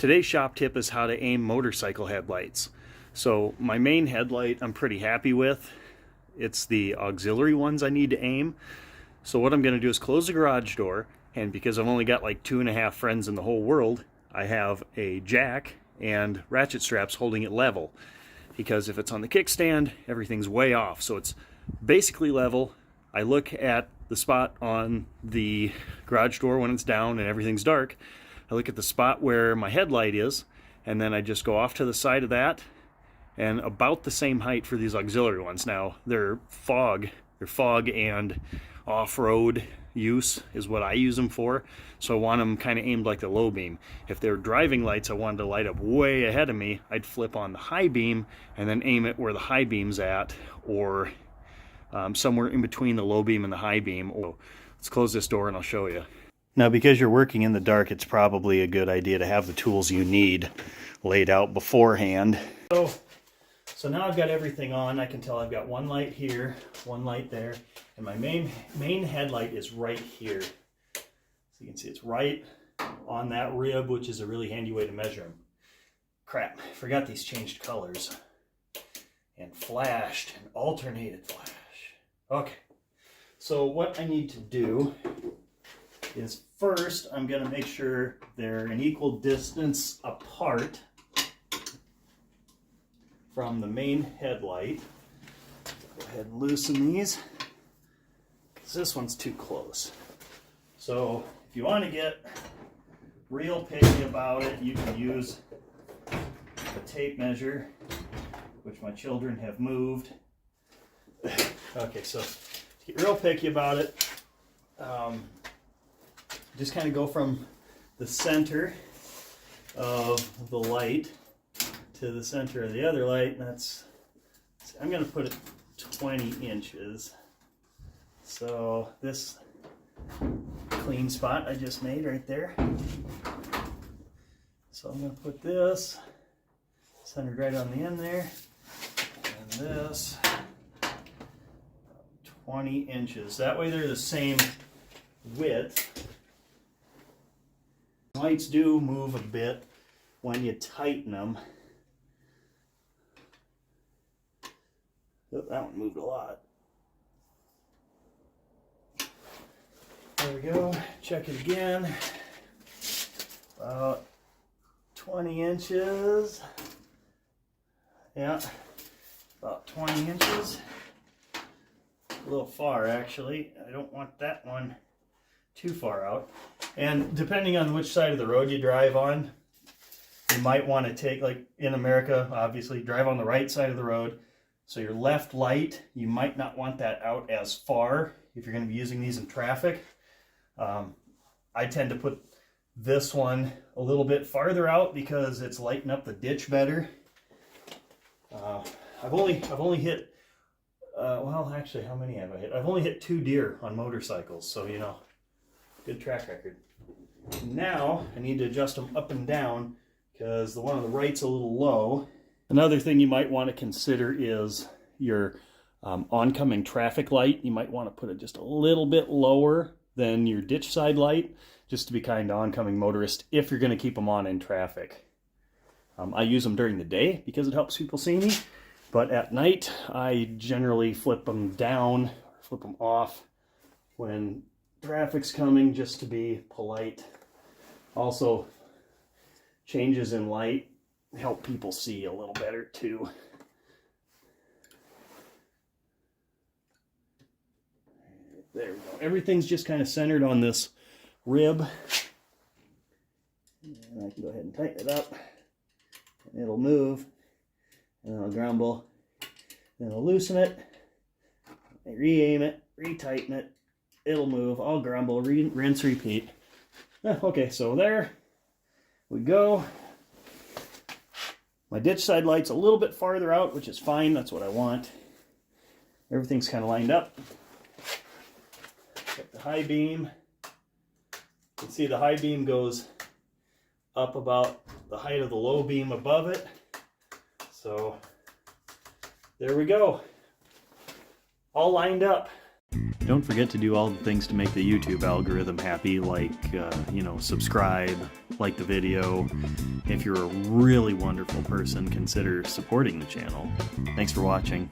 Today's shop tip is how to aim motorcycle headlights. So my main headlight I'm pretty happy with. It's the auxiliary ones I need to aim. So what I'm going to do is close the garage door, and because I've only got like 2.5 friends in the whole world, I have a jack and ratchet straps holding it level. Because if it's on the kickstand, everything's way off. So it's basically level. I look at the spot on the garage door when it's down and everything's dark. I look at the spot where my headlight is, and then I just go off to the side of that, and about the same height for these auxiliary ones. Now, they're fog and off-road use is what I use them for, so I want them kind of aimed like the low beam. If they're driving lights I wanted to light up way ahead of me, I'd flip on the high beam and then aim it where the high beam's at, or somewhere in between the low beam and the high beam. Let's close this door and I'll show you. Now, because you're working in the dark, it's probably a good idea to have the tools you need laid out beforehand. So now I've got everything on. I can tell I've got one light here, one light there, and my main headlight is right here. So you can see it's right on that rib, which is a really handy way to measure them. Crap, I forgot these changed colors. And flashed and alternated flash. Okay, so what I need to do is first I'm going to make sure they're an equal distance apart from the main headlight. Go ahead and loosen these, because this one's too close. So if you want to get real picky about it, you can use a tape measure, which my children have moved. Okay, so to get real picky about it, just kind of go from the center of the light to the center of the other light, and I'm going to put it 20 inches. So this clean spot I just made right there. So I'm going to put this centered right on the end there, and this 20 inches. That way they're the same width. Lights do move a bit when you tighten them. Oh, that one moved a lot. There we go. Check it again. About 20 inches. Yeah, about 20 inches. A little far, actually. I don't want that one too far out. And depending on which side of the road you drive on, you might want to take, like in America, obviously, drive on the right side of the road. So your left light, you might not want that out as far if you're going to be using these in traffic. I tend to put this one a little bit farther out because it's lighting up the ditch better. I've only hit, well, actually, how many have I hit? I've only hit 2 deer on motorcycles, so, you know, good track record. Now, I need to adjust them up and down because the one on the right's a little low. Another thing you might want to consider is your oncoming traffic light. You might want to put it just a little bit lower than your ditch side light, just to be kind to oncoming motorists if you're going to keep them on in traffic. I use them during the day because it helps people see me, but at night I generally flip them down, flip them off when traffic's coming, just to be polite. Also, changes in light help people see a little better too. There we go. Everything's just kind of centered on this rib. And I can go ahead and tighten it up. And it'll move. And then I'll grumble. Then I'll loosen it. Re-aim it. Re-tighten it. It'll move. I'll grumble. Rinse, repeat. Okay, so there we go. My ditch side light's a little bit farther out, which is fine. That's what I want. Everything's kind of lined up. Got the high beam. You can see the high beam goes up about the height of the low beam above it. So there we go. All lined up. Don't forget to do all the things to make the YouTube algorithm happy, like, subscribe, like the video. If you're a really wonderful person, consider supporting the channel. Thanks for watching.